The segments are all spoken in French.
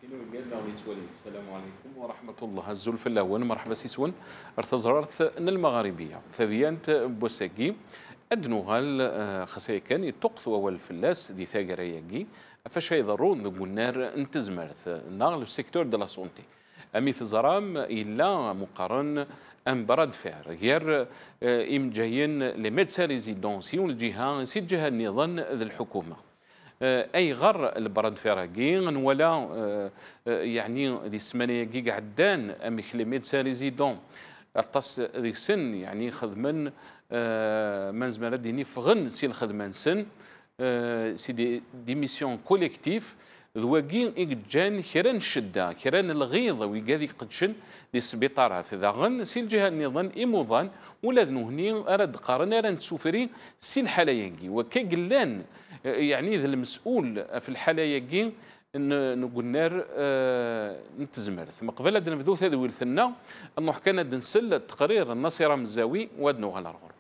السلام عليكم ورحمة الله. الزلف الأول مرحبا سيسون ارتزرت ان المغاربية فبيانت بوساكي ادنوغال خاصية كان يتقث اول فلاس دي ثاقرياكي فاش يضرون نقولنا انتزمرت ناغ السيكتور دو لا سونتي امي تزرام الا مقارن ان براد فعر غير ام جايين لي ميدسان ريزيدونسيون الجهه سي الجهه النظام ذي الحكومه اي غر البراد فراكي ولا يعني دي السمانيه كي قعدان اميك لي ميدسان ريزيدون الطاس ديك السن يعني خدمن من زمان ديني فغن سي الخدمان سن سي دي ميسيون كوليكتيف ذواكين إجان كران الشدة كران الغيظ ويقاذي قدشن دي السبيطارات إذا غن سي الجهة النظام إموضان ولا ذنوهني أراد قارن أراد سوفري سي الحالة ينقي وكي قلان يعني ذا المسؤول في الحالة ينقي نقول نار نتزمر ثم قبل أن نبدو ثذوي الثنا أنه حكينا دنسل التقرير النصيرة مزاوي وادنو غالرغور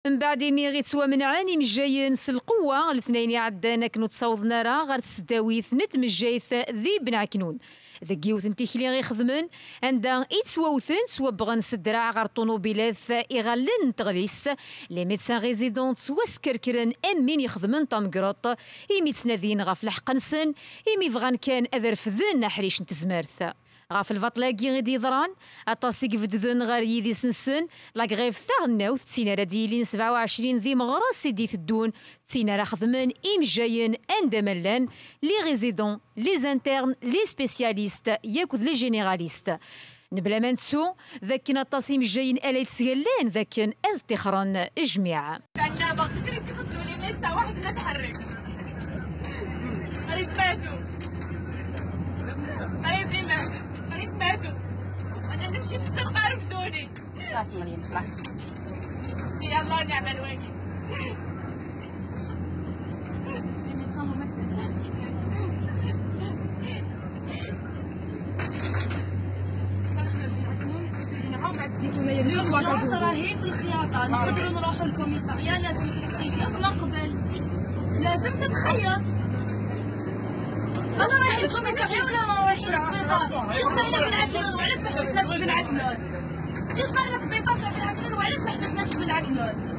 من بعد مي توا من عاني مجاين القوة الاثنين عدانا كنو تصوضنا راه غير تسداوي ثنت مجايث ذي بنعكنون ذا كيوث انتيكلي غي خدمن عندها يتسواوثن سوا بغن سدراع غير طونوبيلات يغلن تغليس لي ميدسان ريزيدون سوا سكركرن امين يخدمن طامكروط يمي تنادين غاف الحقنسن يمي فغان كان اذر فذن حريش نتزمارث غاف الفطلاكي غيدي ضران اطاسيك فدذن غير يدي سنسن لاك غيف ثغناوث تسينا ديلين 27 ذي مغراس سيدي تدون تسينا راه خدمن جايين اندملان لي ريزيدون لي زانترن لي سبيسياليست ياكد لي جينيراليست نبلا ما نتسو ذاك نطاسيم جايين الي تسقلان ذاك اذ تخرن جميع عندنا باغي تقتلوا لي ميسا واحد لا تحرك قريب ماتوا قريب لي ماتوا انا نمشي في السرقه رفدوني راسي مريم خلاص يلا نعم الواجب الشخص راهي في الخياطة نقدروا نروحوا للكوميسارية لازم تتخيط من قبل لازم تتخيط أنا رايحين الكوميسارية ولا رايحين للسبيطار تسمعنا بن عكنون وعلاش ما حبسناش بن عكنون تسمعنا في السبيطار بن عكنون وعلاش ما حبسناش بن عكنون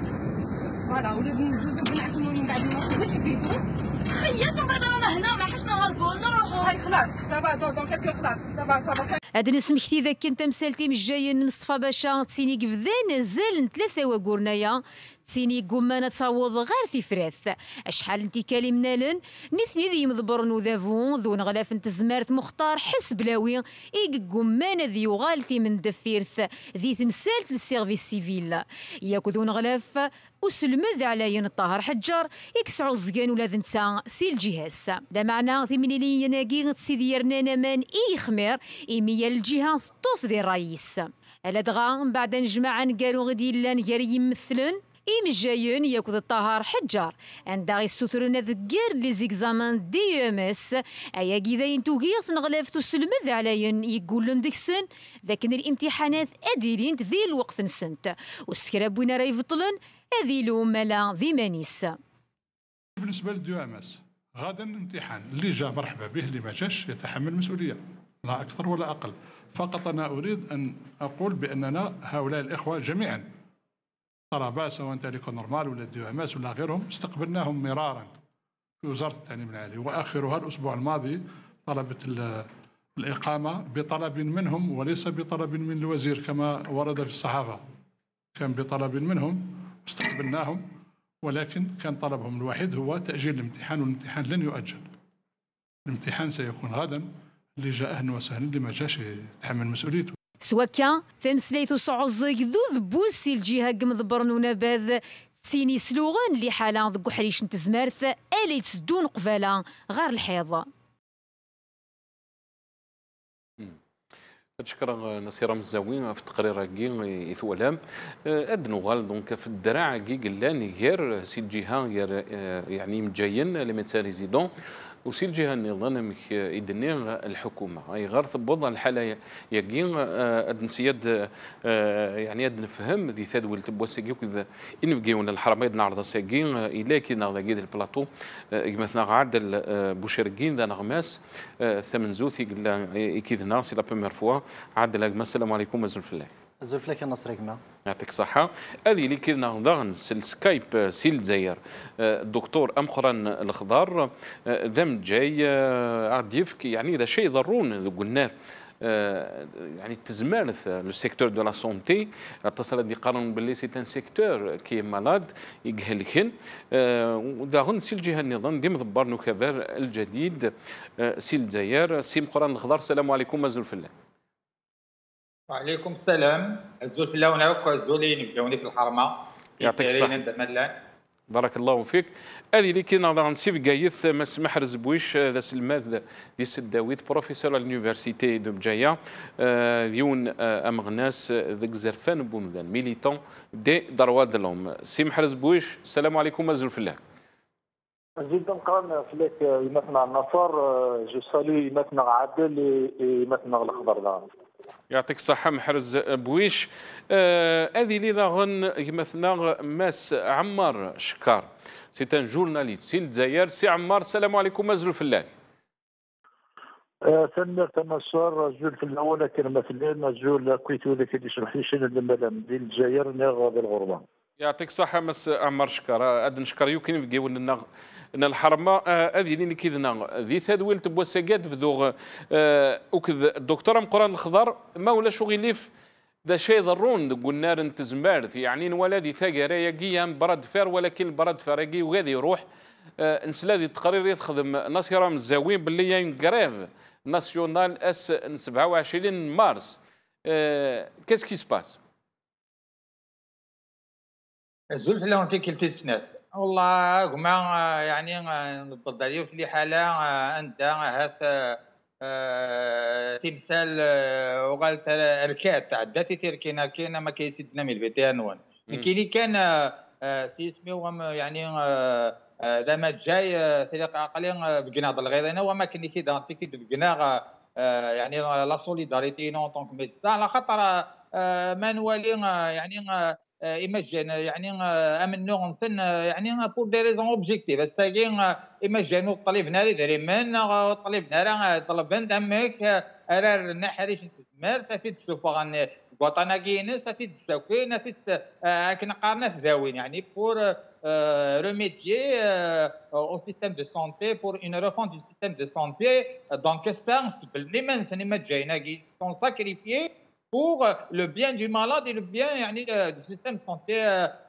فوالا ولا ندوزو بن عكنون من بعد نروحو وين حبيتو خيطوا بعد رانا هنا ما حاش نهربوا نروحوا هاي خلاص سافا دونك خلاص سافا هاد نسمحتي ذاك كنت مسالتي مجاين مصطفى باشا تسيني كفذان زال ثلاثة وقورنايا تسيني قمانة تصاوض غير ثفراث اشحال انتي كلمنالن نثني ذي مضبرن وذافون ذو نغلاف نتزمارت مختار حس بلاوي ايق قمانة ذي يغالثي من دفيرث ذي تمسالت للسيرفيس سيفيل ياكو ذو نغلاف وسلمذ على الطاهر حجار يكسعو الزقان ولا ذنتا سي الجهاز لا معنى ثميني يناقي تسيديرنا نمان اي خمير ايميا الجهة طوف ذي الرئيس الا دغا من بعد نجمع نقالو غدي لان غير يمثلن إمجايون ياكد الطاهر حجار عندها غيستثرون ذكر لي زيكزامان دي ام اس ايا كيذاين توكيغ نغلاف تسلمذ عليا يقولون ديك السن ذاكن الامتحانات اديلين ذي الوقت نسنت والسكرابوين راه يبطلن اذيلو مالا ذي مانيس بالنسبه للديو ام اس غدا الامتحان اللي جا مرحبا به اللي ما جاش يتحمل المسؤوليه لا اكثر ولا اقل فقط انا اريد ان اقول باننا هؤلاء الاخوه جميعا طلبة سواء تاليكو نورمال ولا ديو ام اس ولا غيرهم استقبلناهم مرارا في وزاره التعليم العالي واخرها الاسبوع الماضي طلبت الاقامه بطلب منهم وليس بطلب من الوزير كما ورد في الصحافه كان بطلب منهم استقبلناهم ولكن كان طلبهم الوحيد هو تاجيل الامتحان والامتحان لن يؤجل الامتحان سيكون غدا اللي جاء اهلا وسهلا اللي ما جاش يتحمل مسؤوليته سواكا تمسليتو صعوزيك ذو ذبوسي الجهة قمضبرن ونباذ تسيني سلوغن اللي حالا ذو حريش نتزمارث الي تسدون قفالا غير الحيض شكرا نصيرة مزاوين في التقرير كي يثولام ادنو غال دونك في الدراع كي قلان غير سي الجهه غير يعني مجاين لي ميدسان ريزيدون وسي الجهه النظام يدني الحكومه اي غير ثبوض الحاله يقين ادنسياد يعني اد نفهم دي ثاد ولت بوسيكي كذا ان بقيونا الحرمين نعرض ساقين الى كي نعرض كيد البلاطو مثلا عادل بوشرقين ذا نغماس ثمن زوثي قال كيدنا سي لا بروميير فوا عادل السلام عليكم ازول في الله زلف لك النصر كما يعطيك الصحة. هذه اللي كنا نضغن السكايب سيل الجزائر الدكتور أمخران الخضار ذم جاي عاد يفكي يعني إذا شيء ضرون قلنا يعني تزمارث لو سيكتور دو لا سونتي اتصل دي قارن باللي سي ان سيكتور كي مالاد يقهلكن وداغن سي الجهه النظام ديما ضبار نوكافير الجديد سي الجزائر سي مقران الخضار السلام عليكم مازال في الله. وعليكم السلام الزول في اللون هاك الزولين يبداوني في الحرمه يعطيك الصحة بارك الله فيك. هذه اللي كنا نسيف قايث ما سمح رزبويش ذا سلماذ دي سداويت بروفيسور اليونيفرسيتي دو بجايه يون امغناس ذاك زرفان بومذان ميليتون دي درواد دلهم سي محرز بويش السلام عليكم ازول في الله. جدا قران فيك يمثنا النصر جو سالي يمثنا عادل يمثنا الخضر. يعطيك الصحة محرز بويش. هذه اللي ضاغن يمثلنا ماس عمار شكار سي ان جورناليست سي الجزائر سي عمار السلام عليكم ازول في الله. ثمر تنصر جول في الاول لكن مثلا جول كويتو ذاك اللي شرح لي شنو الملام ديال الجزائر نغ بالغربه. يعطيك الصحة مس عمار شكار هاد نشكر يمكن في قيول لنا ان الحرمه هذه اللي كيدنا ذي ثادويل تبوساكات فذوغ وكذ الدكتور مقران الخضر ما ولا شغيليف ذا شيء ضرون قلنا نتزمارث يعني ولادي ثاقرايا قيام برد فار ولكن برد فارقي وغادي يروح نسلادي تقرير يخدم ناصر مزاوين باللي ينقراف ناسيونال اس 27 مارس كيس كي سباس الزول في اللون في كل سنات والله هما يعني نضد عليه في اللي حاله انت هات تمثال وقالت الكات تعداتي تركينا كاين ما كيسدنا من الفيتيانوان كاين كان سيسميو يعني دابا جاي طريق عقلي بقناض الغيرنا وما كاين كي بقنا يعني لا سوليداريتي نون طونك ميدسان على خاطر ما نوالي يعني ايماجين يعني امنو نتن يعني بور دي ريزون اوبجيكتيف الساكين ايماجينو طلبنا لي دري من طلبنا راه طلبنا دمك راه نحريش تسمر تفيد تشوف غن وطنا كاين تفيد تساوكين تفيد كنا قارنا في زاوين يعني بور remédier au système de santé pour une refonte du système de santé donc les mêmes qui sont sacrifiés pour le bien du malade et le bien du système de santé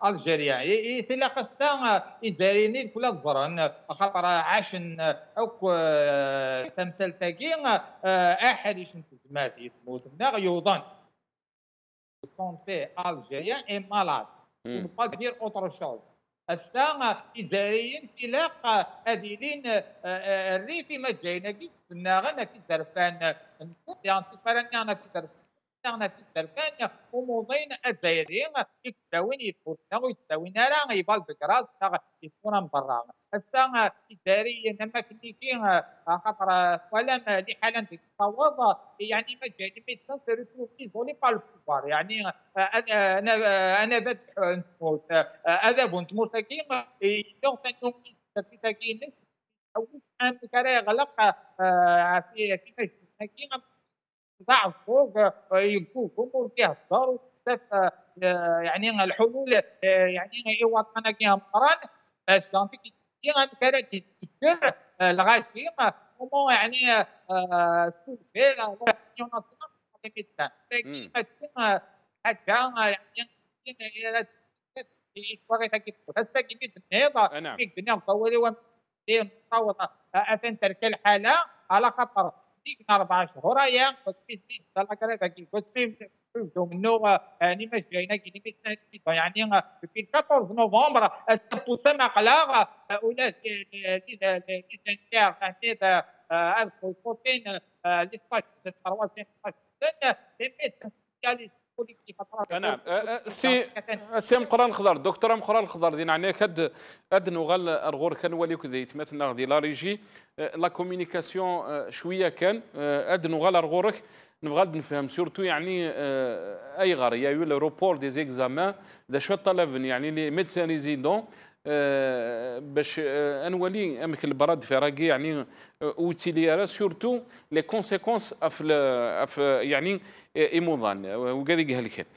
algérien. Et c'est la question إداريين كل الظرن خاطر عاشن أو تمثال تاكين أحد يشن تزمات يسموت يوضن santé algérien est malade. On ne peut pas dire autre chose. الساعة إداريين تلاقى أديلين الريفي مجاينا كي ناغنا كي زرفان يعني تفرنا كي زرفان ناغنا كي زرفان وموضين الجزائريين يكساوين يتفوتنا ويتساوين راه يبال بكراس يكون برا الساعة إداريا نما كنيكين خاطر ولا دي حالا تتفاوض يعني مجاني ميدسان سيرتو ايزولي با الكبار يعني انا بد نموت هذا بنت مرتكين يدون تنوم تاكين او ان كاري غلق في كيما ضعف فوق يكون امور كيهضروا يعني الحلول يعني وطنا كيهضران السانتيك كانت تفكر الغاشيم ومو يعني سوفي لا ناسيونال ميدسان كيما تسمى حاجه يعني يتوقع تاكيد بس كيما النهضه في الدنيا مطولة ومصوته أثن ترك الحالة على خطر ديك 4 شهور يا كنت في الأكلات كنت في منه يعني مش جاينا كي يعني في 14 نوفمبر السبوسة مقلاغ أولاد ليزانتير تحديد الكوتين لسباش 3 سنة كوليكتيف نعم سي مقران الخضر دكتوره مقران الخضر دينا يعني كاد نوغال ارغور كان ولي كذا يتمثلنا غادي لا ريجي لا كومونيكاسيون شويه كان اد نوغال ارغورك نبغى نفهم سورتو يعني اي غار يا يو لو روبور دي زيكزامان دا شو طلب يعني لي ميدسان ريزيدون باش انولي امك البراد في راكي يعني اوتيليارا سورتو لي كونسيكونس اف يعني ايموضان وكذا قال لك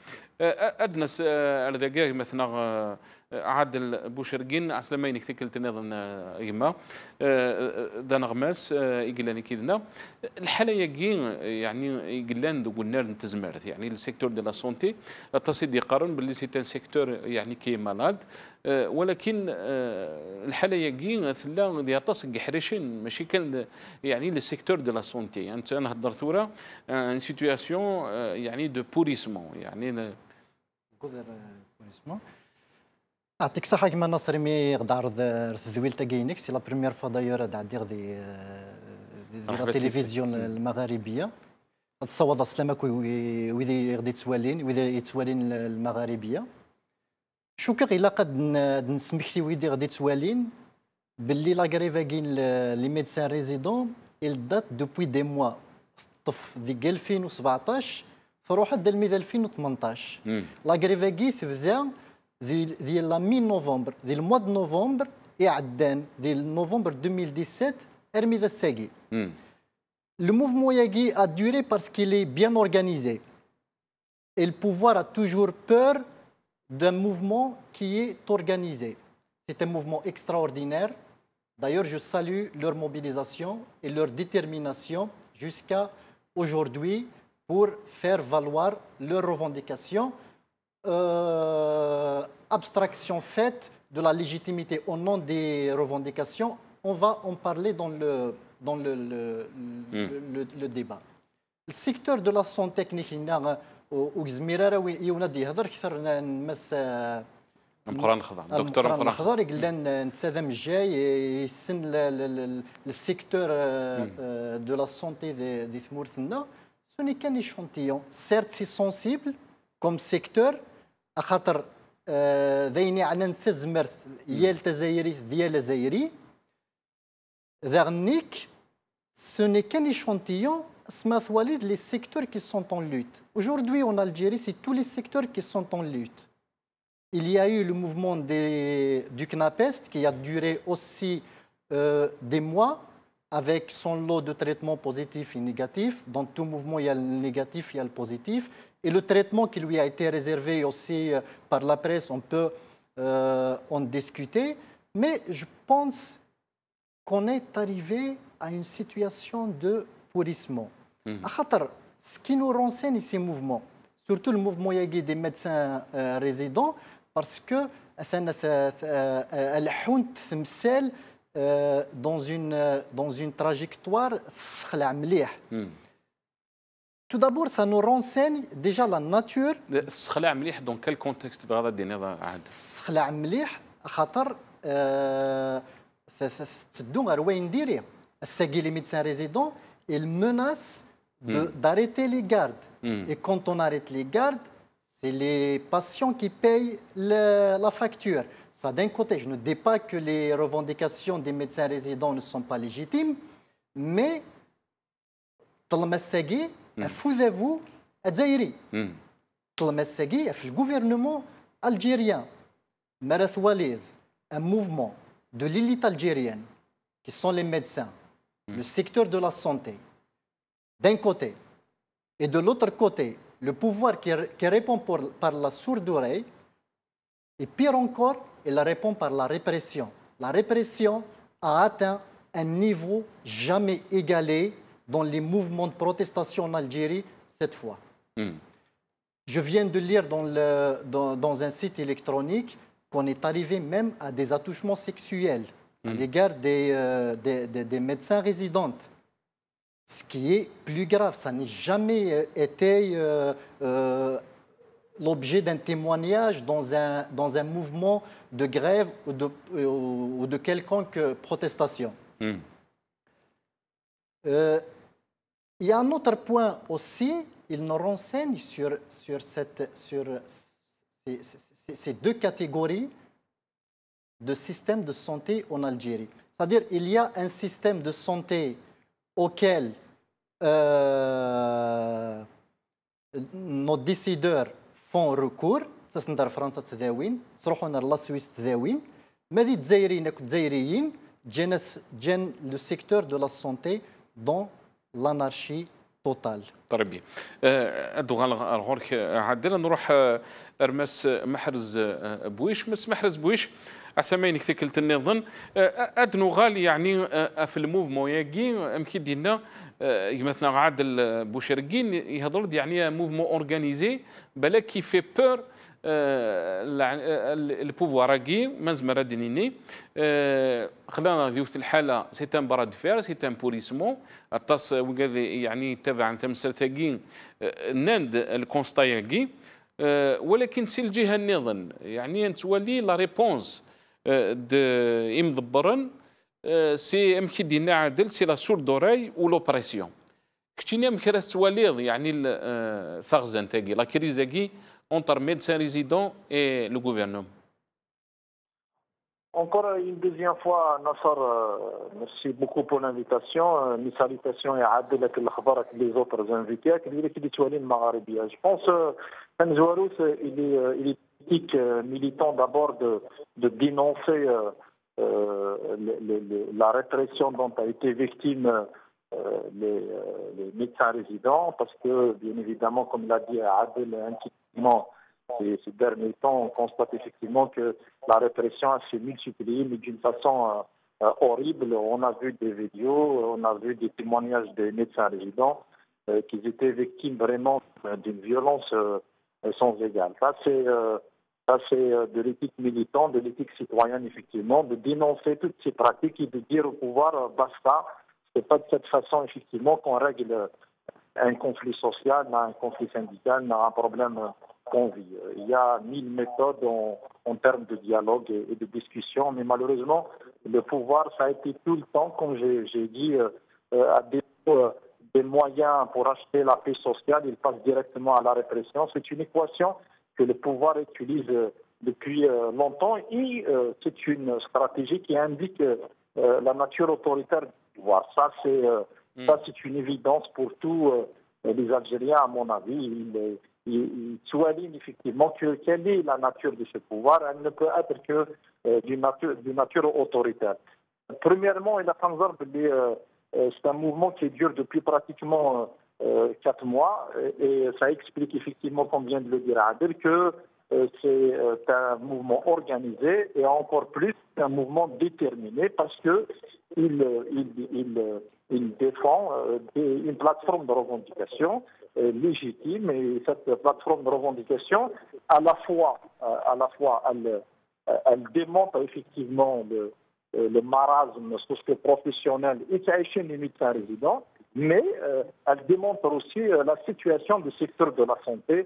ادنس ارداكا مثلا عادل بوشرقين عسلامين كتكلت نظن يما دان غماس يقلاني كيدنا الحاله يقين يعني يقلان دو قلنا نتزمرت يعني السيكتور دو لا سونتي التصيد يقارن باللي سي ان سيكتور يعني كي مالاد ولكن الحاله يقين ثلا ديال تصق حريشين ماشي كان يعني السيكتور دو لا سونتي يعني انا هضرت ورا ان سيتوياسيون يعني دو بوريسمون يعني بوريسمون أعطيك صحة كما نصر مي غدار ذويل تاكينيك سي لا بروميير فوا دايور دعدير دي لا تلفزيون المغاربية تصوض السلامك ويدي غدي تسوالين ويدي يتسوالين المغاربية شو كغيلا قد نسمحتي ويدي غدي تسوالين باللي لا غريفاكين لي ميدسان ريزيدون il date depuis des mois طف ديك 2017 تروح حتى 2018 لا غريفاكي تبدا ديال لا مي نوفمبر ديال الموا دو نوفمبر يعدان ديال نوفمبر 2017 ارمي ذا الساقي Le mouvement Yagi a duré parce qu'il est bien organisé. Et le pouvoir a toujours peur d'un mouvement qui est organisé. C'est un mouvement extraordinaire. D'ailleurs, je salue leur mobilisation et leur détermination jusqu'à aujourd'hui pour faire valoir leurs revendications. Abstraction faite de la légitimité au nom des revendications, on va en parler dans le débat. Le secteur de la santé technique, مقران الخضر دكتور مقران الخضر قلنا نتسادم الجاي يسن السيكتور de la santé دي ثمورثنا ce n'est qu'un échantillon. Certes, c'est sensible comme secteur خاطر ذيني عنا نثزمرت يا التزايري ديال الجزائري ذغنيك ce n'est qu'un échantillon les secteurs qui sont en lutte. Aujourd'hui en Algérie, c'est tous les secteurs qui sont en lutte. Il y a eu le mouvement du CNAPEST qui a duré aussi des mois avec son lot de traitements positifs et négatifs. Dans tout mouvement, il y a le négatif, il y a le positif. Et le traitement qui lui a été réservé aussi par la presse, on peut en discuter. Mais je pense qu'on est arrivé à une situation de pourrissement. Ce qui nous renseigne ces mouvements, surtout le mouvement Yagi des médecins résidents, parce que dans une trajectoire tout d'abord, ça nous renseigne déjà la nature. Dans quel contexte les médecins résidents, ils menacent d'arrêter les gardes. Et quand on arrête les gardes, c'est les patients qui payent la facture. Ça, d'un côté, je ne dis pas que les revendications des médecins résidents ne sont pas légitimes, mais vous الجزائري طلما الساقية في gouvernement algérien Marath Walid, un mouvement de l'élite algérienne qui sont les médecins, le secteur de la santé d'un côté et de l'autre côté le pouvoir qui répond par la sourde oreille et pire encore il répond par la répression. La répression a atteint un niveau jamais égalé dans les mouvements de protestation en Algérie cette fois. Je viens de lire dans un site électronique qu'on est arrivé même à des attouchements sexuels à l'égard des médecins résidents. Ce qui est plus grave, ça n'a jamais été l'objet d'un témoignage dans un mouvement de grève ou de quelconque protestation. Il y a un autre point aussi, il nous renseigne sur ces deux catégories de système de santé en Algérie. C'est-à-dire qu'il y a un système de santé auquel nos décideurs font recours. تسندر فرنسا تداوين تروحون لا سويس تداوين ماذا تزايرين تزايريين جان لو سيكتور دو لا سونتي دون لانارشي توتال. طربي ادوغال غورك عدنا نروح ارمس محرز بويش محرز بويش عسامين كتكلت النظن ادنو غالي يعني في الموفمون ياكي امكن دينا مثلا عادل بوشرقين يهضر يعني موفمون اورغانيزي بلا كي في بور البوفوار كي مازمر دينيني خلانا ذيوت الحاله سي ان براد فير سي ان بوليسمون الطاس يعني تبع تمسرتاكين ناند الكونستاياكي ولكن سي الجهه النظن يعني تولي لا ريبونس د مضبرن سي امكي دينا عادل سي لا سور دوراي و لوبريسيون كتينا مكراس تواليض يعني ثغزان تاكي لا كريزاكي entre médecins résidents et le gouvernement. Encore une deuxième fois, Nassar, merci beaucoup pour l'invitation. Mes salutations et Adel avec les autres invités. Je pense que Nzouarous, il est politique militant d'abord de dénoncer la répression dont a été victime les médecins résidents, parce que, bien évidemment, comme l'a dit Adel, ces derniers temps, on constate effectivement que la répression s'est multipliée, mais d'une façon horrible. On a vu des vidéos, on a vu des témoignages des médecins résidents qui étaient victimes vraiment d'une violence sans égale. Ça, c'est de l'éthique militante, de l'éthique citoyenne, effectivement, de dénoncer toutes ces pratiques et de dire au pouvoir basta. C'est pas de cette façon, effectivement, qu'on règle un conflit social, un conflit syndical, un problème qu'on vit. Il y a 1000 méthodes en termes de dialogue et de discussion, mais malheureusement, le pouvoir, ça a été tout le temps, comme j'ai dit, à des moyens pour acheter la paix sociale, il passe directement à la répression. C'est une équation que le pouvoir utilise depuis longtemps et c'est une stratégie qui indique la nature autoritaire du pouvoir. Ça, c'est une évidence pour tous les Algériens, à mon avis. Il souligne effectivement quelle est la nature de ce pouvoir. Elle ne peut être que d'une nature autoritaire. Premièrement, c'est un mouvement qui dure depuis pratiquement 4 mois et ça explique effectivement, comme vient de le dire Adel, que c'est un mouvement organisé et encore plus un mouvement déterminé parce que il défend une plateforme de revendication légitime et cette plateforme de revendication, à la fois elle démontre effectivement le marasme socio-professionnel et qui a échoué les médecins résidents, mais elle démontre aussi la situation du secteur de la santé,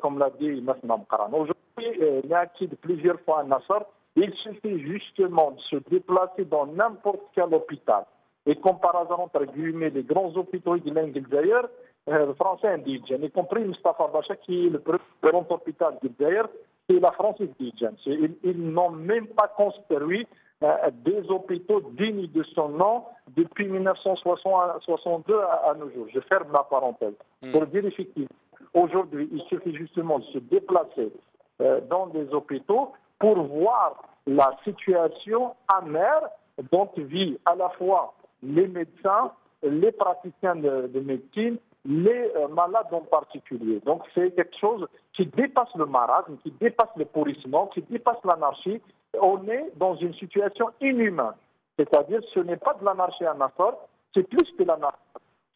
comme l'a dit Masna Mkaran. Aujourd'hui, il y a acquis plusieurs fois à Nassar, il suffit justement de se déplacer dans n'importe quel hôpital. Et comme par hasard, entre guillemets, les grands hôpitaux de l'Angleterre, le français indigène, y compris Mustafa Bacha, qui est le premier grand hôpital d'Angleterre, c'est la France indigène. Ils n'ont même pas construit des hôpitaux dignes de son nom depuis 1962 à nos jours. Je ferme la parenthèse. Pour dire effectivement, aujourd'hui, il suffit justement de se déplacer dans des hôpitaux pour voir la situation amère dont vivent à la fois les médecins, les praticiens de médecine, les malades en particulier. Donc c'est quelque chose qui dépasse le marasme, qui dépasse le pourrissement, qui dépasse l'anarchie. On est dans une situation inhumaine. C'est-à-dire ce n'est pas de l'anarchie à Nassar, c'est plus que l'anarchie.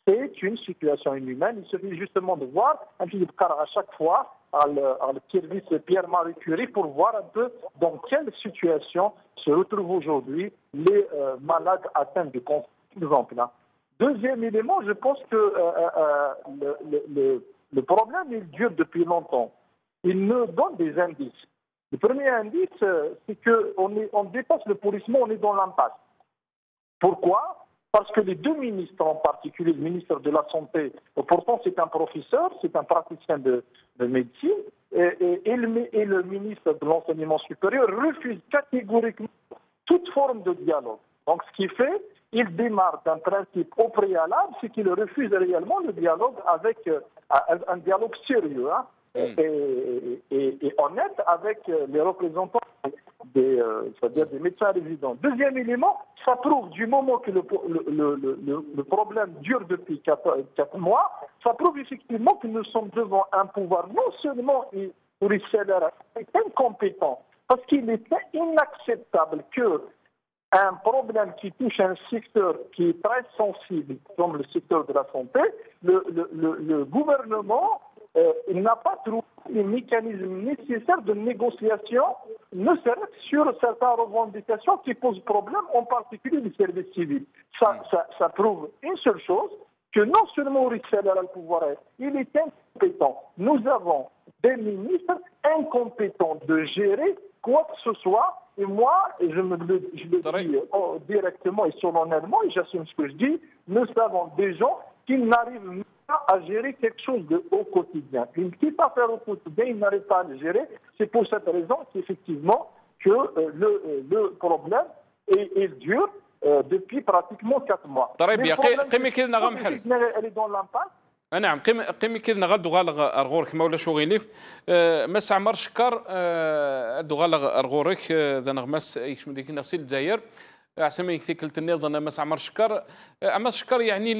C'est une situation inhumaine. Il suffit justement de voir un petit peu à chaque fois à le service Pierre-Marie Curie pour voir un peu dans quelle situation se retrouvent aujourd'hui les malades atteints de cancer, par exemple. Deuxième élément, je pense que le problème, il dure depuis longtemps. Il nous donne des indices. Le premier indice, c'est qu'on dépasse le pourrissement, on est dans l'impasse. Pourquoi ? Parce que les deux ministres, en particulier le ministre de la Santé, pourtant c'est un professeur, c'est un praticien de médecine, et le ministre de l'Enseignement supérieur refuse catégoriquement toute forme de dialogue. Donc ce qui fait, il démarre d'un principe au préalable, c'est qu'il refuse réellement le dialogue avec un dialogue sérieux et honnête avec les représentants c'est-à-dire des médecins résidents. Deuxième élément, ça prouve du moment que le problème dure depuis 4 mois, ça prouve effectivement que nous sommes devant un pouvoir non seulement incompétent, parce qu'il est inacceptable que un problème qui touche un secteur qui est très sensible, comme le secteur de la santé, le gouvernement n'a pas trouvé les mécanismes nécessaires de négociation, ne serait-ce sur certaines revendications qui posent problème, en particulier les services civils. Ça prouve une seule chose, que non seulement Richel a le pouvoir, il est incompétent. Nous avons des ministres incompétents de gérer quoi que ce soit. Et moi, je le dis directement et solennellement, et j'assume ce que je dis, nous avons des gens qui n'arrivent pas à gérer quelque chose au quotidien. Une petite affaire au quotidien, ils n'arrivent pas à le gérer. C'est pour cette raison qu'effectivement, que le problème est dur depuis pratiquement 4 mois. طيب يا قيمي كذا نغم حرز. Elle est dans l'impasse. نعم قيمي كذا نغال دوغال أرغورك ما ولا شو غيليف مس عمر شكر دوغال أرغورك ذا نغمس إيش مديك نغسل الجزائر عسامي كثيك التنيض أنا مس عمر شكر عمر شكر يعني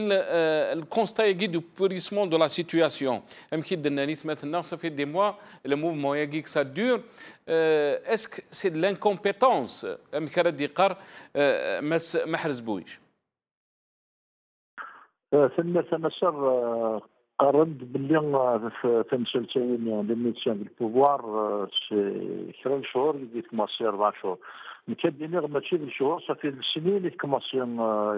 الكونستا يجي دو بوريسمون دو لا سيتوياسيون أمكيد دنانيت مثلا ça fait des mois le mouvement يجي que ça dure est-ce que c'est de l'incompétence أمكرا ديقار مس محرز بويش ثم تمسر قرنت باللي في مسلسلين لي ميدسان بالبوفوار شي 3 شهور اللي كوماسي 4 شهور مكديني ماشي بالشهور صافي السنين اللي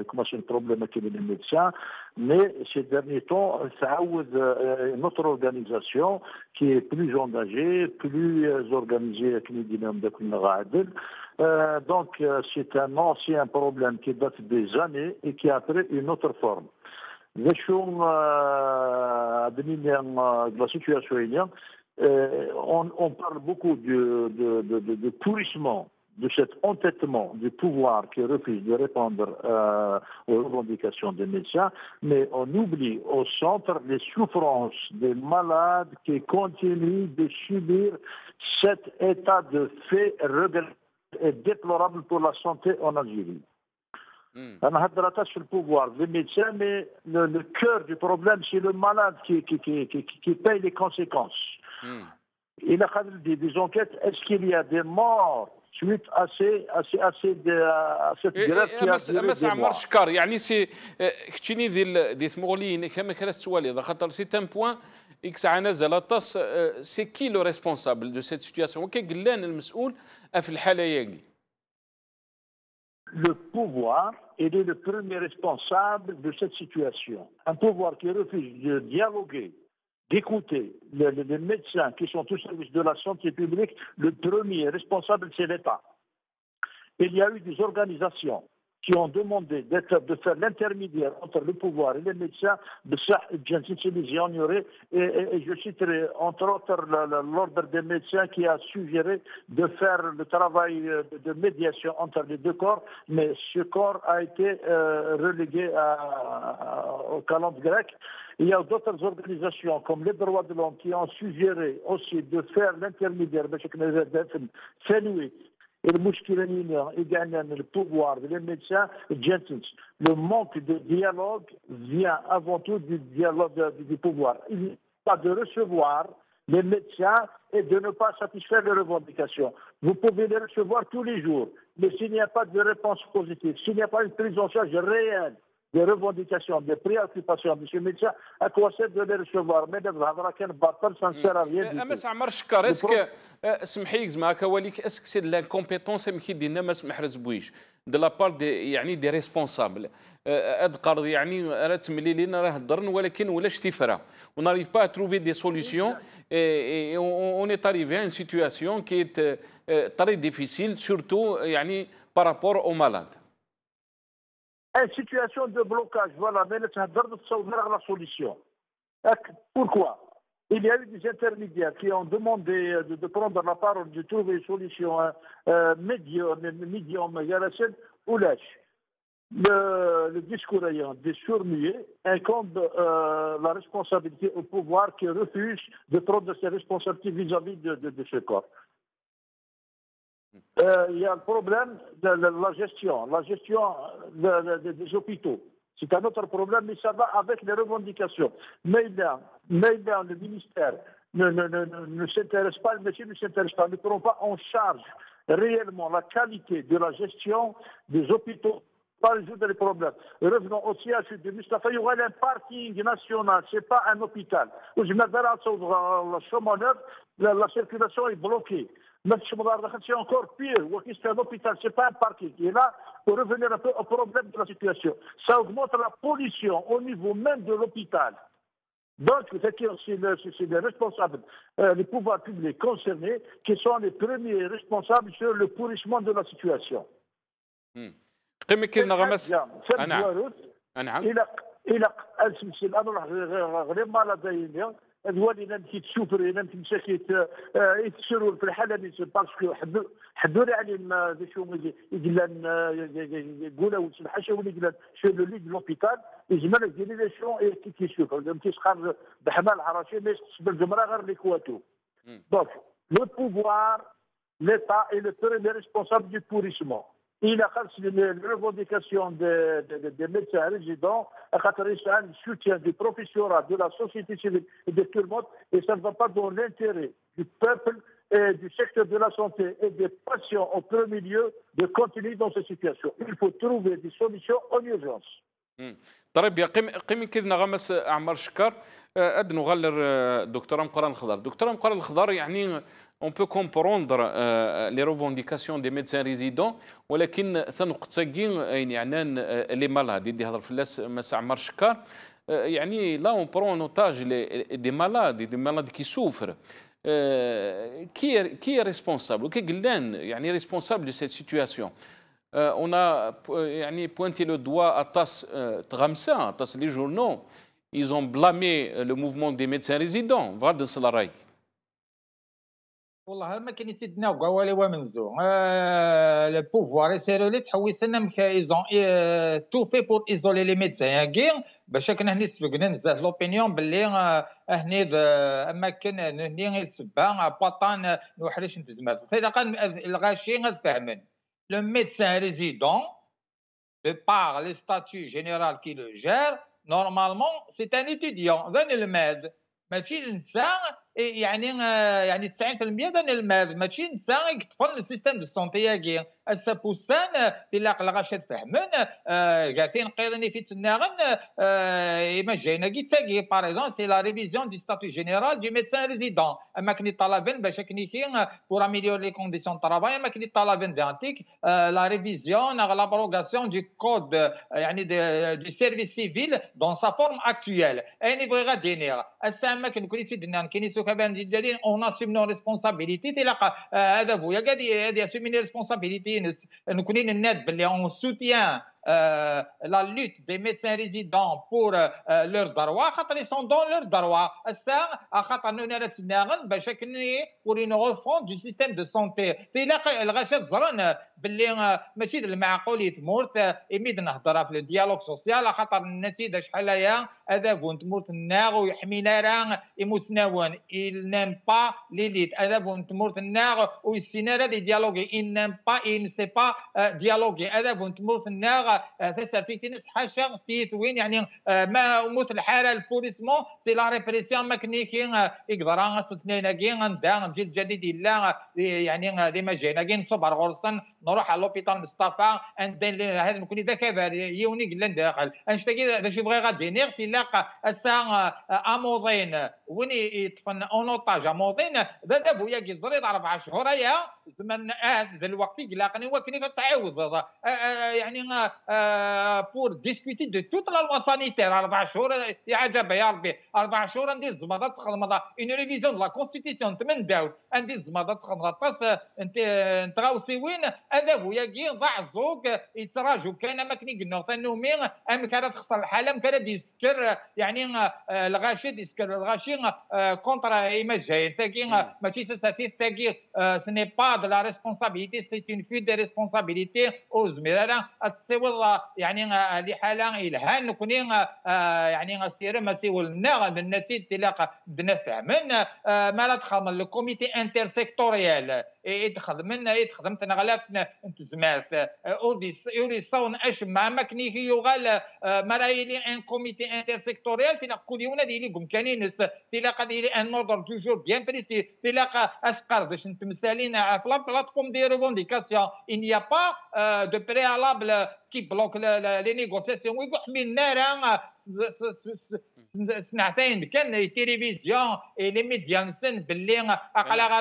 كوماسي بروبليم كاين لي ميدسان مي سي ديرني طون تعاود نوتر اورغانيزاسيون كي بلوز انجاجي بلوز اورغانيزي كما ديناهم داك المغادل donc c'est un ancien problème qui date des années et qui a pris une autre forme. De la situation, on parle beaucoup de pourrissement, de cet entêtement du pouvoir qui refuse de répondre aux revendications des médecins, mais on oublie au centre les souffrances des malades qui continuent de subir cet état de fait est déplorable pour la santé en Algérie. أنا هدرتش في البوفوار les médecins mais le cœur du problème c'est le malade qui paye les conséquences. Il a des enquêtes, est-ce qu'il y a des morts suite à cette grève qui a duré des mois. عمر شكر يعني سي كتشيني دي ثمغلين كما كانت سوالي خاطر سي ان بوين اكس عنازه لاطاس سي كي لو ريسبونسابل دو سيت سيتوياسيون وكيقلان المسؤول في الحاله ياكي. Le pouvoir, il est le premier responsable de cette situation. Un pouvoir qui refuse de dialoguer, d'écouter les médecins qui sont au service de la santé publique, le premier responsable, c'est l'État. Il y a eu des organisations qui ont demandé de faire l'intermédiaire entre le pouvoir et les médecins de ça, et je citerai entre autres l'ordre des médecins qui a suggéré de faire le travail de médiation entre les deux corps, mais ce corps a été relégué au calendrier grec. Il y a d'autres organisations comme les droits de l'homme qui ont suggéré aussi de faire l'intermédiaire le pouvoir des médecins, le manque de dialogue vient avant tout du dialogue du pouvoir. Il n'y a pas de recevoir les médecins et de ne pas satisfaire les revendications. Vous pouvez les recevoir tous les jours, mais s'il n'y a pas de réponse positive, s'il n'y a pas une prise en charge réelle des revendications, des préoccupations de ces médecins, à quoi sert de les recevoir? Mais ça ne sert à rien du tout. عمر شكر اسك سمحي زعما كواليك اسك سي لانكومبيتونس يمكن دينا ما محرز بويش de la part يعني دي ريسبونسابل اذكر يعني راه تملي لينا راه هضرن ولكن ولاش تفرا on n'arrive pas à trouver des solutions et on est arrivé à une situation qui est très difficile surtout يعني par rapport aux malades. une situation de blocage. Voilà, mais la solution. Pourquoi? Il y a eu des intermédiaires qui ont demandé de prendre la parole, de trouver une solution médium, ou lâche. Le discours ayant des sourds-muets incombe la responsabilité au pouvoir qui refuse de prendre ses responsabilités vis-à-vis de ce corps. Il y a le problème de la gestion des hôpitaux. C'est un autre problème, mais ça va avec les revendications. Mais là, le ministère ne s'intéresse pas, le métier ne s'intéresse pas, ne prend pas en charge réellement la qualité de la gestion des hôpitaux, pas résoudre les problèmes. Revenons aussi à celui de Mustafa, il y aura un parking national, ce n'est pas un hôpital. Où je la circulation est bloquée. C'est encore pire, c'est un hôpital, ce n'est pas un parking. Et là, pour revenir un peu au problème de la situation, ça augmente la pollution au niveau même de l'hôpital. Donc, c'est les responsables, les pouvoirs publics concernés, qui sont les premiers responsables sur le pourrissement de la situation. قيمة كذا غمس إلى السلسلة أنا غير ما لدينا الوالي نمشي تشوف نمشي مشاكل يتسروا في الحالة باسكو حدوا علي شو يقلن يقولوا الحاشا ولا يقلن شو لو ليد لوبيتال يجمل الديليغاسيون كي تيشوف تيسخر بحمال العراشي ما يسبر الجمرة غير لي كواتو. دونك لو بوفوار l'État est le premier responsable du pourrissement. Il a les revendications des médecins résidents, un soutien du professorat, de la société civile et de tout le monde, et ça ne va pas dans l'intérêt du peuple et du secteur de la santé et des patients en premier lieu de continuer dans cette situation. Il faut trouver des solutions en urgence. طيب يا قيمي كذا غمس اعمار شكار ادنو غلر دكتوره مقران الخضر دكتوره مقران الخضر يعني on peut comprendre les revendications des médecins résidents ولكن ثنقتقين يعني لي مالاد يدي هذا الفلاس مسا عمر شكار يعني là on prend en otage des malades qui souffrent qui est responsable qui est responsable de cette situation. On a pointé le doigt à TAS Tramsa, à TAS les journaux. Ils ont blâmé le mouvement des médecins résidents. Varden Salaray. والله ما كاين سيدنا وقوالي ومنزو le pouvoir c'est relais تحوسنا ils ont tout fait pour isoler les médecins كاع باش كنا هني سبقنا نزاه لوبينيون باللي هني اما كان هني السبا باطان نوحرش نتزمات سيدا قال الغاشي غتفهمن le médecin résident de par le statut général qui le gère normalement c'est un étudiant ذن الماد ماشي انسان يعني 90% ديال المال ماشي انسان يطفل السيستم دو سونتي كاع السبوسان الا غاشي تفهمن قاعدين قيرني في تناغن ما جاينا كي باغ اكزومبل سي لا ريفيزيون دي ستاتيو جينيرال دي ميدسان ريزيدون اما كني طلبن باش كني بور اميليور لي كونديسيون طرافاي اما كني طلبن دانتيك لا ريفيزيون لابروغاسيون دو كود يعني دو سيرفيس سيفيل دون سا فورم اكطويل اني بغي غادي نير الساعه كنكوني سيدنا كاينين سوكابان ديالين اون اسيم نو ريسبونسابيلتي تلاقى هذا بويا هادي اسيمي ريسبونسابيلتي نكوني الناد باللي اون سوتيان la lutte des médecins résidents pour leurs droits خاطر ils sont dans leurs droits الساعه خاطر نونا تناغن باش كني pour une refonte du système de santé تلاقى الغاشات زران باللي ماشي المعقول يتمورت يميد نهضر في الديالوج سوسيال خاطر النتيجه شحال هي هذا كنت تموت الناغ ويحمينا راه يموتناون il n'aime pas l'élite هذا كنت تموت الناغ ويسينا دي ديالوغي il n'aime pas il ne sait pas dialoguer هذا كنت تموت الناغ في ناس حاشا وين يعني ما موت الحاله البوليسمون سي لا ريبريسيون ما كنيكين يقدر ستنينا كين ندان نجي الجديد لا يعني ديما جينا كين صبر غرسن نروح على لوبيتال مصطفى ندير هذا نكون ذاك يوني قلنا داخل انشتاكي باش يبغي غادي نير تلاقى الساعه اموضين وين يطفن اونوطاج اموضين هذا بويا كيزري 4 شهور يا زمان ذا الوقت يلاقني وكني تعاود يعني بور ديسكوتي دو توت لا لوا سانيتير 4 شهور يا عجب يا ربي 4 شهور ندير الزماضه تخدم اون ريفيزيون لا كونستيتيسيون تمنداو ندير الزماضه تخدم طاس نتغاوسي وين هذا هو ياكي ضاع الزوق يتراجو كان ما كني قلنا ثانومي ام كانت تخسر الحاله ام كان يسكر يعني الغاشي يسكر الغاشي كونتر ايما جاي تاكي ماشي ساتي تاكي سني با دو لا ريسبونسابيلتي سي اون في دي ريسبونسابيلتي او زميرا تصيور يعني هذه حاله الهان نكوني يعني سير ما سيولنا النتيجه تلاقى بدنا فهمن ما لا تخدم الكوميتي انتر سيكتوريال يدخل منا يدخل غلاف نتزمات يولي صون اش ما كني يغال مرايلي ان كوميتي انتر سيكتوريال في كل يوم ديلي قم كانين تلاقى ديلي ان اوردر توجور بيان بريسي تلاقى اسقر باش نتمثالين في بلاتفورم دي ريفونديكاسيون il n'y a pas de préalable qui bloque les négociations ويقول من نار سنعتين كان التلفزيون لي ميديا نسن باللي اقلا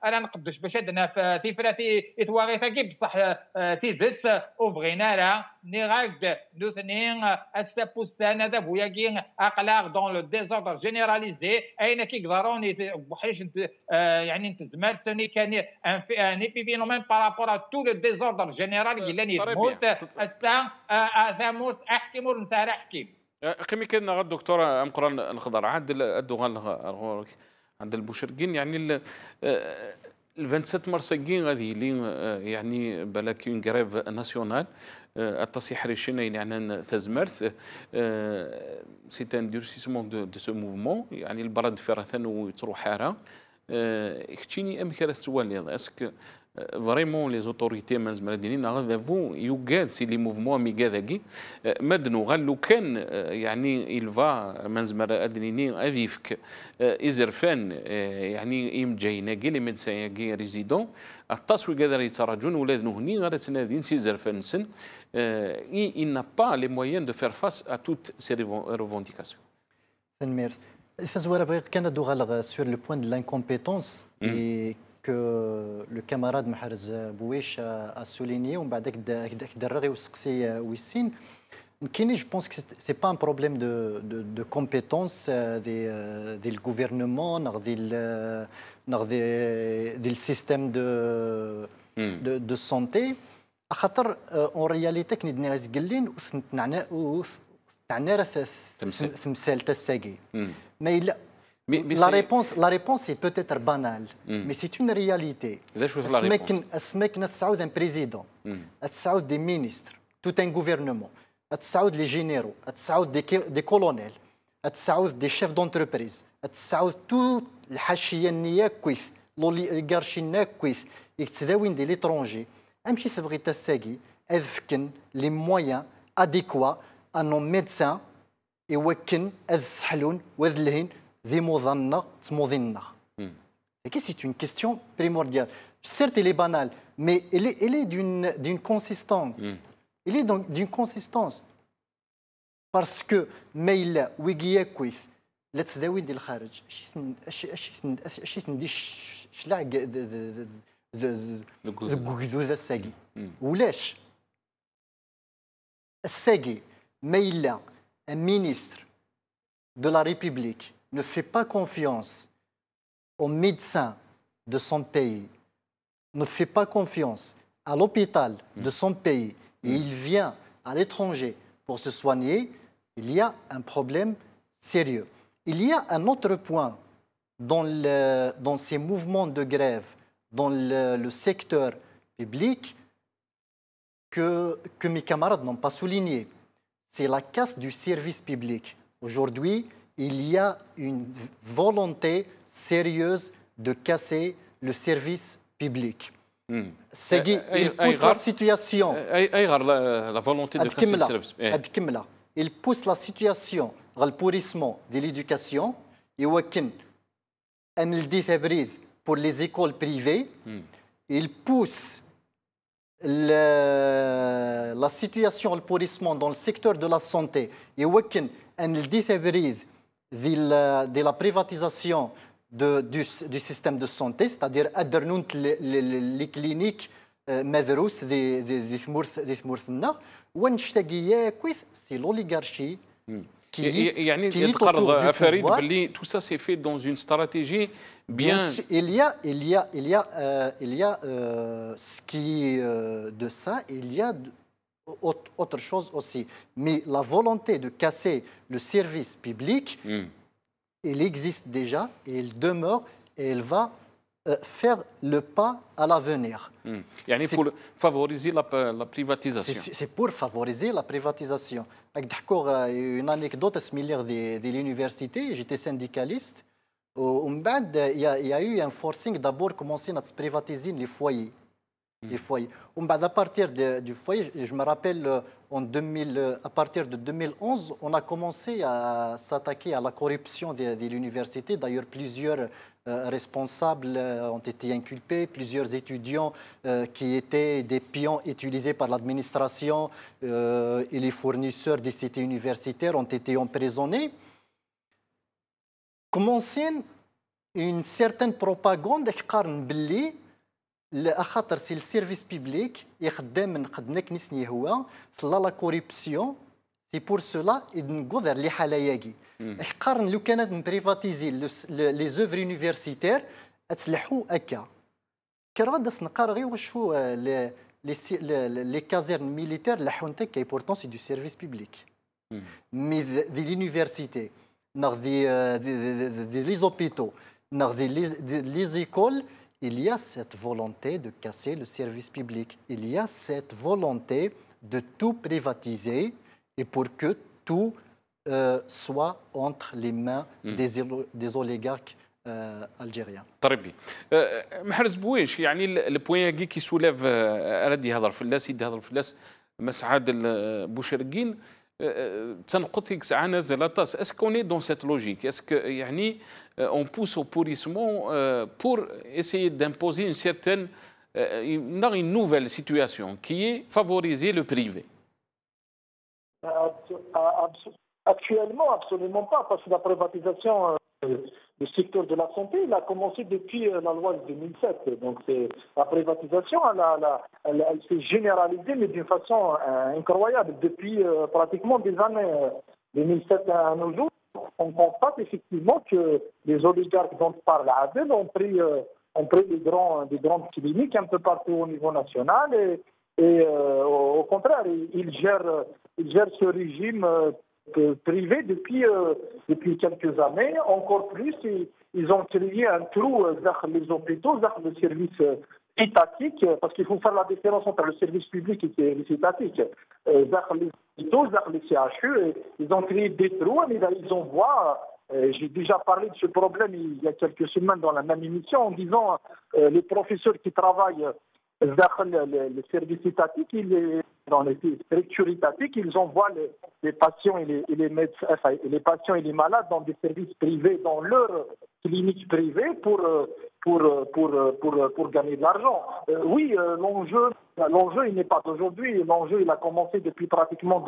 غير نقدش باش عندنا في فراتي اتواغي كي بصح تيزت وبغينا راه نيغاك دو ثنين السبوستان هذا بوياكي اقلا دون لو ديزوردر جينيراليزي اين كيقدرون بحالش يعني نتزمر ثاني كان ان ايفينومين بارابور ا تو لو ديزوردر جينيرال اللي نيموت السان ثاموت احكم نتاع حكيم كما كان الدكتور أمقران الخضر عند الدوغان عند البوشرقين يعني ال 27 مرسقين غادي لي يعني بلاكين غريف ناسيونال التصحيح ريشين يعني تزمرت سي ان دورسيسمون دو سو موفمون يعني البرد فرثان ويتروح حاره اكتشيني ام كرا سوالي اسك فريمون لي زوتوريتي مازمرادينين غادفو يوغاد سي لي موفمون ميغاداكي مدنو غالو كان يعني يلفا مازمر ادنيني افيفك ازرفان يعني ايم جايناكي لي ميدسان ريزيدون التصوي قادر يتراجون ولادنو هني غادا تنادين سي زرفان سن il n'a pas les moyens de faire face à toutes ces revendications. كان دوغالغ sur le point de l'incompétence et que le camarade Mahrez Bouech a souligné, on va dire je pense que ce n'est pas un problème de compétence du gouvernement, du système de santé. En réalité, la réponse est peut-être banale, mais c'est une réalité. Un président, des ministres, tout un gouvernement, des généraux, des colonels, des chefs d'entreprise, tout l'oligarchie de l'étranger. Les moyens adéquats à nos médecins et c'est une question primordiale. Certes, elle est banale, mais elle est d'une consistance. Elle est d'une consistance. Parce que mail ويجي كويس لا تداوي ديال الخارج اش ندير شلاع ذو الساقي ولاش الساقي مايلا un ministre de la République ne fait pas confiance aux médecins de son pays, ne fait pas confiance à l'hôpital de son pays et il vient à l'étranger pour se soigner, il y a un problème sérieux. Il y a un autre point dans ces mouvements de grève, dans le secteur public, que mes camarades n'ont pas souligné. C'est la casse du service public. Aujourd'hui, il y a une volonté sérieuse de casser le service public. Il pousse la situation. La volonté de casser le service. Il pousse la situation vers le pourrissement de l'éducation. Pour les écoles privées. Il pousse la situation, le pourrissement dans le secteur de la santé. De la privatisation du système de santé, c'est-à-dire les cliniques مدروس دي ثمورثنا ونشتاقيه كويس سي لوليغارشي يعني يتقرض فريد باللي tout ça c'est fait dans une stratégie bien. Il y a ce qui de ça, il y a autre chose aussi. Mais la volonté de casser le service public, elle existe déjà et elle demeure et elle va faire le pas à l'avenir. يعني pour favoriser la privatisation. C'est pour favoriser la privatisation. Une anecdote similaire de l'université, j'étais syndicaliste. Il y a eu un forcing d'abord commencer à privatiser les foyers. À partir du foyer, je me rappelle, à partir de 2011, on a commencé à s'attaquer à la corruption de l'université. D'ailleurs, plusieurs responsables ont été inculpés, plusieurs étudiants qui étaient des pions utilisés par l'administration et les fournisseurs des cités universitaires ont été emprisonnés. Commencer une certaine propagande qui خاطر سي السيرفيس بيبليك يخدم من قدنا كنيسني هو طلا لا كوريبسيون سي بور سولا نقدر لي حالاياكي قارن لو كانت نبريفاتيزي لي زوفر يونيفرسيتير اتسلحوا هكا كرا نقار غير واش هو لي كازيرن ميليتير لحون تكا بورتون سي دو سيرفيس بيبليك مي دي لونيفرسيتي ناغ دي لي زوبيتو ناغ دي لي زيكول. Il y a cette volonté de casser le service public. Il y a cette volonté de tout privatiser et pour que tout soit entre les mains des oligarques algériens. Très bien. محرز بويش يعني البوين كي سوليف ردي هضر فلاس يدي هضر فلاس مسعاد بوشرقين تنقطك ساعة زلاطاس. Est-ce qu'on est dans cette logique? Est-ce que يعني on pousse au pourrissement pour essayer d'imposer une nouvelle situation qui est favoriser le privé? Actuellement, absolument pas, parce que la privatisation du secteur de la santé, il a commencé depuis la loi de 2007. Donc la privatisation, elle s'est généralisée, mais d'une façon incroyable, depuis pratiquement des années 2007 à nos jours. On constate effectivement que les oligarques dont parle Adel ont pris des grandes cliniques un peu partout au niveau national et au contraire, ils gèrent ce régime privé depuis quelques années. Encore plus, ils ont créé un trou vers les hôpitaux, vers le service étatique, parce qu'il faut faire la différence entre le service public et le service étatique. Vers les hôpitaux, vers les CHU, ils ont créé des trous, et ils envoient. J'ai déjà parlé de ce problème il y a quelques semaines dans la même émission en disant les professeurs qui travaillent vers le service étatique, dans les structures étatiques, ils envoient les patients et les médecins, enfin, les patients et les malades dans des services privés, dans leurs cliniques privées pour gagner de l'argent. Oui, l'enjeu il n'est pas d'aujourd'hui. L'enjeu il a commencé depuis pratiquement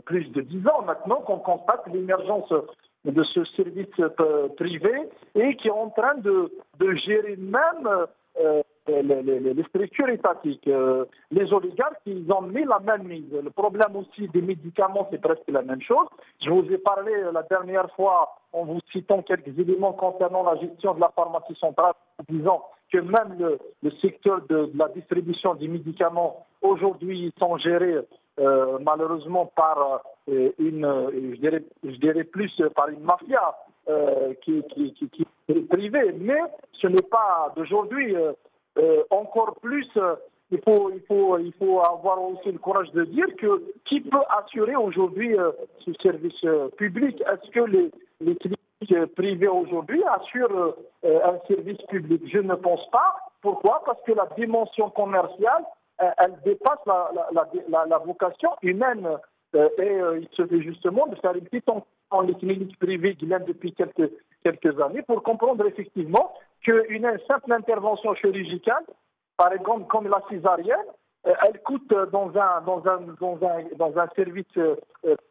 plus de 10 ans maintenant qu'on constate l'émergence de ce service privé et qui est en train de gérer même les structures étatiques. Les oligarques, ils ont mis la même mise. Le problème aussi des médicaments, c'est presque la même chose. Je vous ai parlé la dernière fois en vous citant quelques éléments concernant la gestion de la pharmacie centrale, en disant que même le secteur de la distribution des médicaments, aujourd'hui, ils sont gérés malheureusement par je dirais plus par une mafia qui est privée. Mais ce n'est pas d'aujourd'hui. Encore plus, il faut avoir aussi le courage de dire que qui peut assurer aujourd'hui ce service public? Est-ce que les cliniques privées aujourd'hui assurent un service public? Je ne pense pas. Pourquoi? Parce que la dimension commerciale, elle dépasse la vocation humaine. Et il se fait justement de faire une petite enquête dans les cliniques privées qui viennent depuis quelques années pour comprendre effectivement qu'une simple intervention chirurgicale, par exemple comme la césarienne, elle coûte dans un service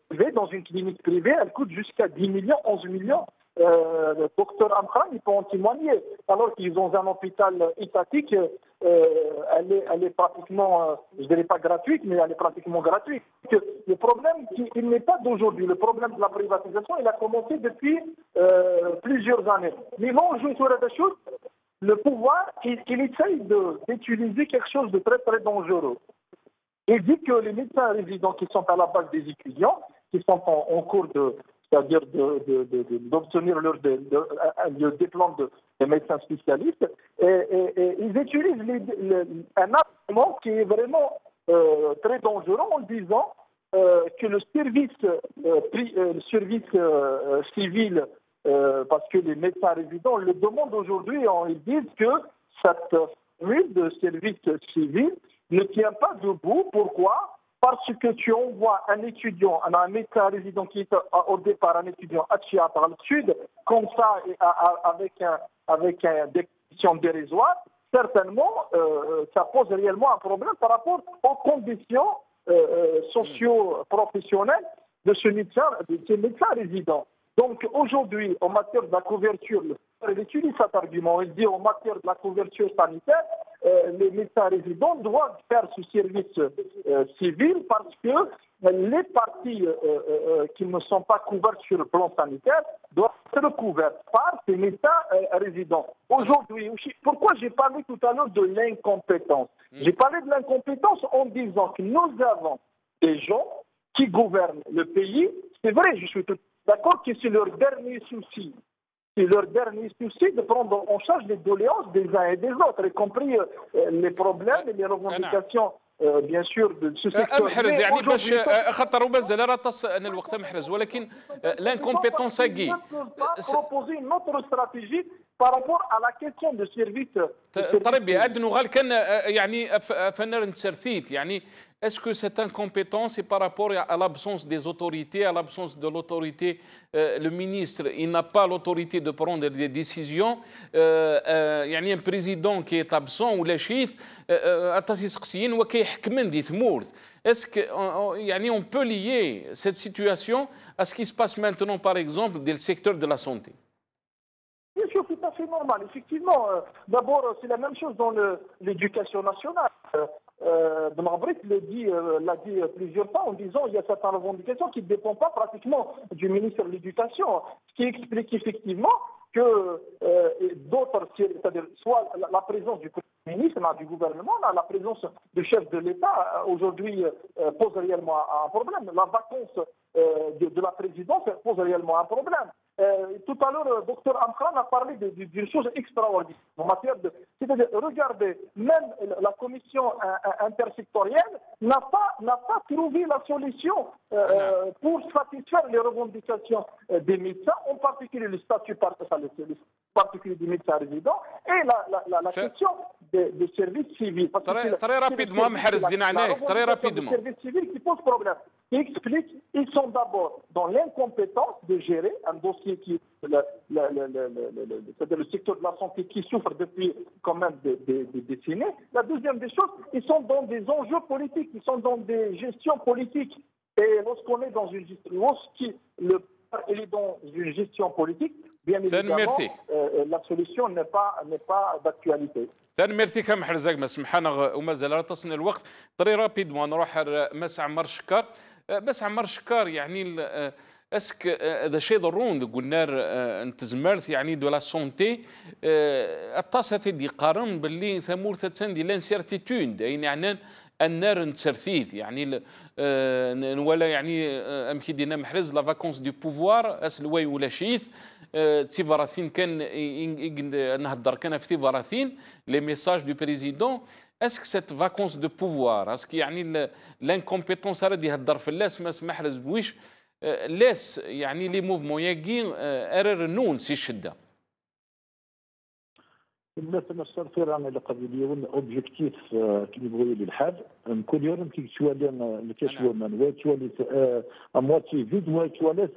privé, dans une clinique privée, elle coûte jusqu'à 10 millions, 11 millions. Le docteur Amkran, il peut en témoigner. Alors qu'ils ont un hôpital étatique, elle est pratiquement, je ne dirais pas gratuite, mais elle est pratiquement gratuite. Le problème, il n'est pas d'aujourd'hui. Le problème de la privatisation, il a commencé depuis plusieurs années. Mais l'enjeu sur la chose, le pouvoir, il essaye d'utiliser quelque chose de très très dangereux. Il dit que les médecins résidents qui sont à la base des étudiants, qui sont en cours c'est-à-dire d'obtenir le diplôme de médecins spécialistes, et ils utilisent un argument qui est vraiment très dangereux en disant que le service civil, parce que les médecins résidents le demandent aujourd'hui, ils disent que cette formule de service civil ne tient pas debout. Pourquoi? Parce que tu envoies un étudiant, un médecin résident qui est au départ un étudiant à Tchia par le sud, comme ça, avec des conditions dérisoires, certainement, ça pose réellement un problème par rapport aux conditions socio-professionnelles de ces médecins résidents. Donc aujourd'hui, en matière de la couverture, il utilise cet argument. Il dit en matière de la couverture sanitaire, les médecins résidents doivent faire ce service civil parce que les parties qui ne sont pas couvertes sur le plan sanitaire doivent être couvertes par ces médecins résidents. Aujourd'hui, pourquoi j'ai parlé tout à l'heure de l'incompétence? J'ai parlé de l'incompétence en disant que nous avons des gens qui gouvernent le pays. C'est vrai, je suis tout d'accord que c'est leur dernier souci. C'est leur dernier souci de prendre en charge les doléances des uns et des autres, y compris les problèmes et les revendications bien sûr de ce secteur. محرز يعني باش خاطر ومازال راه ان الوقت محرز ولكن l'incompétence agit. Proposer une autre stratégie par rapport à la question de service. طيب أدنو غال كان يعني فنر نتسرثيت يعني est-ce que cette incompétence est par rapport à l'absence des autorités, à l'absence de l'autorité, le ministre, il n'a pas l'autorité de prendre des décisions, يعني un président qui est absent ou لاشيث أتاسي سقسيين وكيحكمن دي ثمورث. Est-ce que يعني on peut lier cette situation à ce qui se passe maintenant par exemple dans le secteur de la santé? Bien sûr, tout à fait normal. Effectivement, d'abord, c'est la même chose dans l'éducation nationale. Benoît l'a dit plusieurs fois en disant qu'il y a certaines revendications qui ne dépendent pas pratiquement du ministre de l'Éducation, ce qui explique effectivement que d'autres, c'est-à-dire soit la présence du Premier ministre, du gouvernement, la présence du chef de l'État aujourd'hui pose réellement un problème. La vacance de la présidence pose réellement un problème. Tout à l'heure, le docteur Amkhan a parlé d'une chose extraordinaire en matière de... C'est-à-dire, regardez, même la commission intersectorielle n'a pas trouvé la solution pour satisfaire les revendications des médecins, en particulier le statut particulier des médecins résidents et la question des services civils. Très rapidement, محرز دينا عناك, très rapidement. Les services civils qui posent problème. Qui explique ils sont d'abord dans l'incompétence de gérer un dossier qui c'est-à-dire le secteur de la santé qui souffre depuis quand même des décennies. La deuxième des choses, ils sont dans des enjeux politiques, ils sont dans des gestions politiques. Et lorsqu'on est dans une gestion, il est dans une gestion politique, bien évidemment, la solution n'est pas d'actualité. ميرسي كم حرزاك ما سمحنا ومازال راه تصلنا الوقت طري رابيدمون نروح مس عمر شكار بس عمر شكار يعني اسك هذا شيء ضروري قلنا انت زمرت يعني دو لا سونتي اتصلت دي قارن باللي ثمورثه تندي لانسيرتيتود يعني النار نتسرثيث يعني ولا يعني امكي دينا محرز لا فاكونس دو بوفوار اسلواي ولا شيث تيفاراثين كان نهضر كان في تيفاراثين لي ميساج دو بريزيدون اسك سيت فاكونس دو بوفوار اسك يعني لانكومبيتونس راه يهضر في اللاس ما محرز بويش لاس يعني لي موفمون ياكي ارر نون سي شده الناس نشر في رانا لقبليون اوبجيكتيف كي يبغوا للحال كل يوم كي تشوالي الكشومان وتشوالي مواتي فيد وتشوالي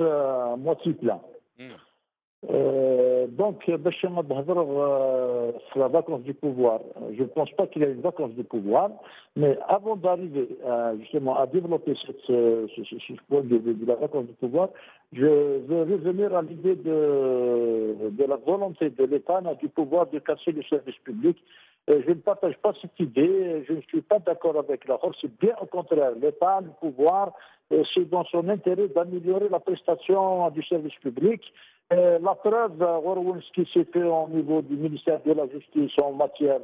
مواتي بلان Donc, باش نهضر sur la vacance du pouvoir, je ne pense pas qu'il y a une vacance du pouvoir, mais avant d'arriver justement à développer ce point de la vacance du pouvoir, je veux revenir à l'idée de la volonté de l'État du pouvoir de casser le service public. Je ne partage pas cette idée, je ne suis pas d'accord avec la force, c'est bien au contraire. L'État, le pouvoir, c'est dans son intérêt d'améliorer la prestation du service public. La preuve, ce qui s'est fait au niveau du ministère de la Justice en matière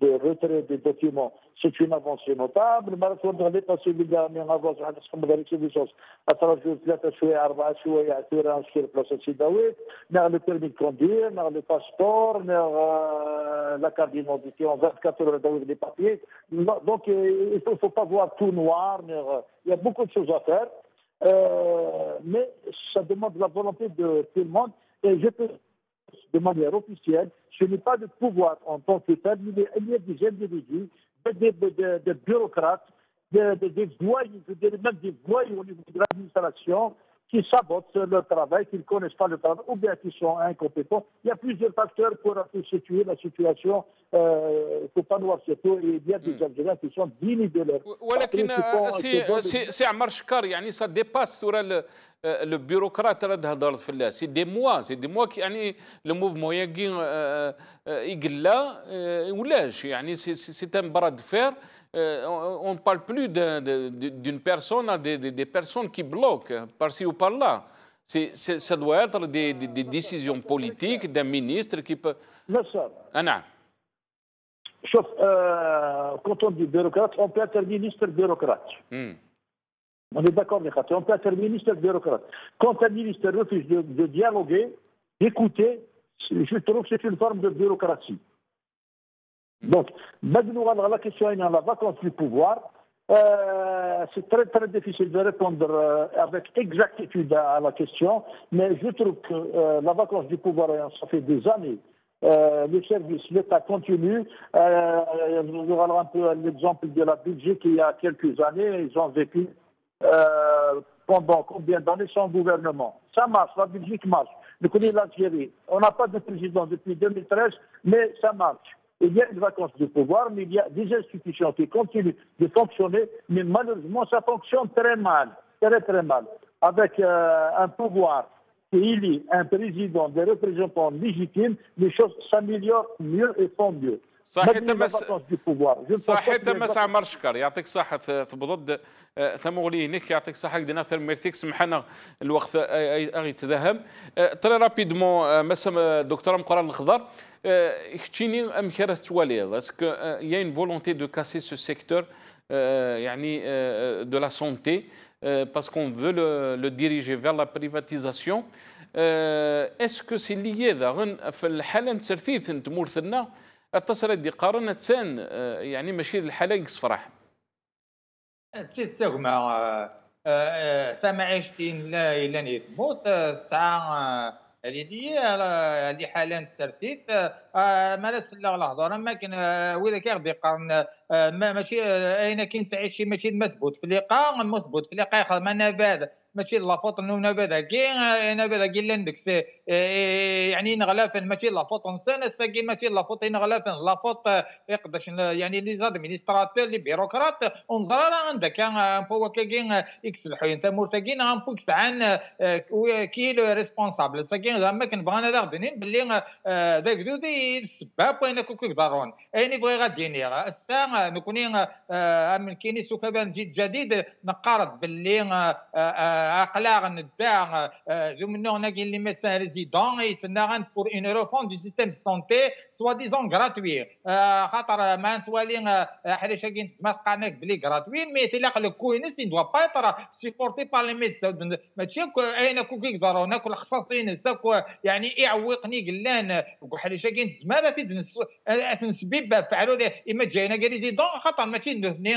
de retrait des documents, c'est une avancée notable. ماراثون dépassé une avance على الريسيفيسونس أترجو 3 شوية 4 شوية sur place السيداوي ناغ le permis de conduire, ناغ le passeport, ناغ la carte d'identité en 24 heures avec des papiers. Donc il ne faut pas voir tout noir, il y a beaucoup de choses à faire. Mais ça demande la volonté de tout le monde et je peux de manière officielle, ce n'est pas le pouvoir en tant que tel, il y a des individus, des bureaucrates, des voyous, même des voyous au niveau de l'administration qui sabotent leur travail, qui ne connaissent pas le travail, ou bien qui sont incompétents. Il y a plusieurs facteurs pour situer la situation. Il ne faut pas noircir tout. Il y a des Algériens qui sont dignes de leur... ولكن سي عمر شكار يعني ça dépasse le bureaucrate اللي هضرت في الله. سي دي موا يعني لو موفمون يقلا ولاش يعني سي ان برا دو فير. On ne parle plus d'une personne à des personnes qui bloquent par-ci ou par-là. Ça doit être des décisions politiques d'un ministre qui peut... نعم. شوف, quand on dit bureaucrate, on peut être ministre bureaucrate. On est d'accord, on peut être ministre bureaucrate. Quand un ministre refuse de dialoguer, d'écouter, je trouve que c'est une forme de bureaucratie. Donc, la question est dans la vacance du pouvoir. C'est très très difficile de répondre avec exactitude à la question, mais je trouve que la vacance du pouvoir, ça fait des années. Le service, l'État continue. Je vais un peu l'exemple de la Belgique il y a quelques années. Ils ont vécu pendant combien d'années sans gouvernement. Ça marche, la Belgique marche. Nous connaissons l'Algérie. On n'a pas de président depuis 2013, mais ça marche. Il y a une vacance du pouvoir, mais il y a des institutions qui continuent de fonctionner, mais malheureusement, ça fonctionne très mal, très très mal. Avec un pouvoir qui élit un président, des représentants légitimes, les choses s'améliorent mieux et font mieux. صحيح تمس عمر شكر يعطيك صحة ضد ثمولينك يعطيك صحة دينا ثرميرتيك سمحنا الوقت أغي تذهب ترى رابيدمون مسا دكتورة مقران الخضر اكتشيني أم كارث تواليض اسكو يا une volonté de casser ce secteur يعني de la santé parce qu'on veut le diriger vers la privatisation. Est-ce que c'est lié في الحالة نتسرثيث نتمورثنا التصريح دي قارنة يعني ماشي الحالة يصفرح. تسمع سمعشتين لا إلا نتموت ساعة اللي حالا تسرتيت ما لا سلا الهضره ما كان وإذا كان قارن ماشي اين كاين تعيش شي ماشي مثبوت في اللقاء مثبوت في اللقاء ياخذ ما نبات ماشي لافوط انه نبات كاين نبات كاين عندك يعني نغلافن ماشي لافوط انسان ساكي ماشي لافوط نغلافن لافوط يقدرش يعني لي زادمينستراتور لي بيروقراط انظر عندك هو كاين اكس الحين تمور كاين غنفوكس عن كي لو ريسبونسابل ساكي زعما كنبغى انا غاديين باللي داك دودي السباب وين كوك يقدرون اين بغي غاديين الساعه نكوني من كاينين سكبان جديد نقارض باللي عقلا نداع جو منو هنا كاين لي ميسان ريزيدون يتسنى بور اون روفون دو سيستيم دو سونتي سوا ديزون غراتوي خاطر ما نسوالين حلاش كاين ما تقاناك بلي غراتوي مي تلاق لو كوينس دو با اتر سيبورتي بار لي ميدسان ماشي اين كوك يقدروا ناكل خصاصين ساكو يعني يعوقني قلان حلاش كاين زماله تنسبيب فعلوا لي اما جاينا كاع ريزيدون خاطر ماشي ندهني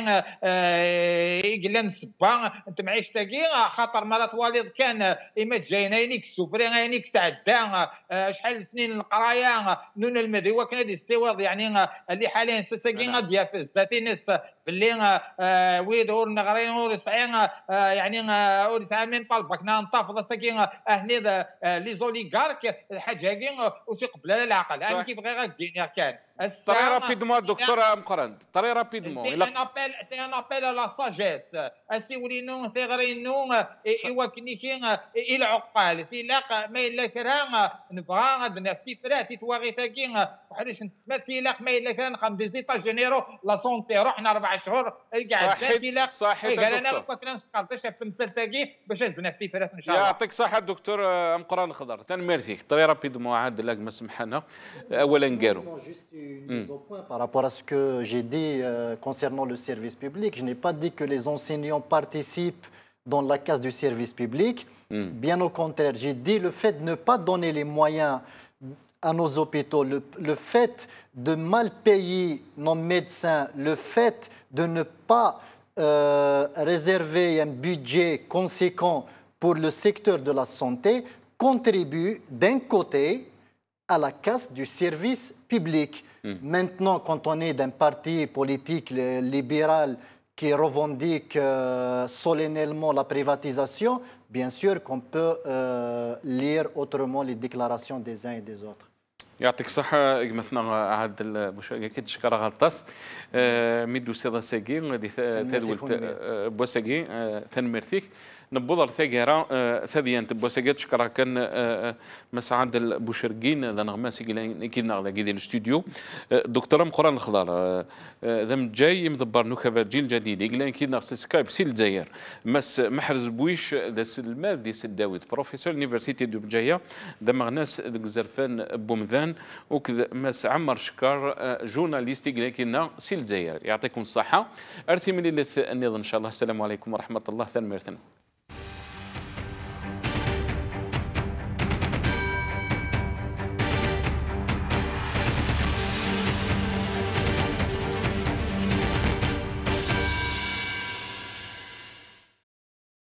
قلان سبا انت معيش تاكي خاطر مرات والد كان اما جاينا ينيك السوبري ينيك تعدى شحال سنين القرايه نون المدي وكان هذه السواد يعني اللي حاليا ساكين ديال ذاتي ناس باللي ويد اور نغرين اور سعين يعني اور تعمين طالبك ننتفض ساكين هنا لي زوليغارك الحاجه كي وتقبل العقل انا كيف غير الدنيا كان طري رابيدمون دكتور مقرن طري رابيدمون سي ان ابيل لا ساجيس اسي ولينو تيغرينو ايوا كنيكين العقال في لاق ما الا كرا نبغى بنا في فرات تواغي تاكين وحداش نتمثل لاق ما الا كان نقام دي زيتا جينيرو لا سونتي رحنا 4 شهور قاعد صحيت قال انا ما كنت نسقطش في المثل تاكي باش نبنا في فرات ان شاء الله. يعطيك الصحه دكتور مقرن الخضر تنميرثيك طري رابيدمون عاد لاك ما سمحنا اولا كارو. Par rapport à ce que j'ai dit concernant le service public, je n'ai pas dit que les enseignants participent dans la casse du service public. Bien au contraire, j'ai dit le fait de ne pas donner les moyens à nos hôpitaux, le fait de mal payer nos médecins, le fait de ne pas réserver un budget conséquent pour le secteur de la santé contribue d'un côté à la casse du service public. Maintenant, quand on est d'un parti politique libéral qui revendique solennellement la privatisation, bien sûr qu'on peut lire autrement les déclarations des uns et des autres. يعطيك الصحة مثلا عاد كي تشكر غلطاس ميدو سيدا ساكي دي ثادولت بوساكي ثنمرثيك نبوضر ثاقيرا ثابيان بوساكي تشكرها كان مسعد البوشرقين ذا نغماسي كي نغدا كي الاستوديو دكتورة مقران الخضار ذم جاي مدبر نكبة جيل جديد يقول كي نغسل سكايب سي الجزائر مس محرز بويش ذا المال دي سيد داوود بروفيسور يونيفرسيتي دو بجايه ذا مغناس زرفان بومذان وكذا مس عمر شكار جورناليست يقول كي سي الجزائر. يعطيكم الصحة أرثي من اللي النظام إن شاء الله. السلام عليكم ورحمة الله ثاني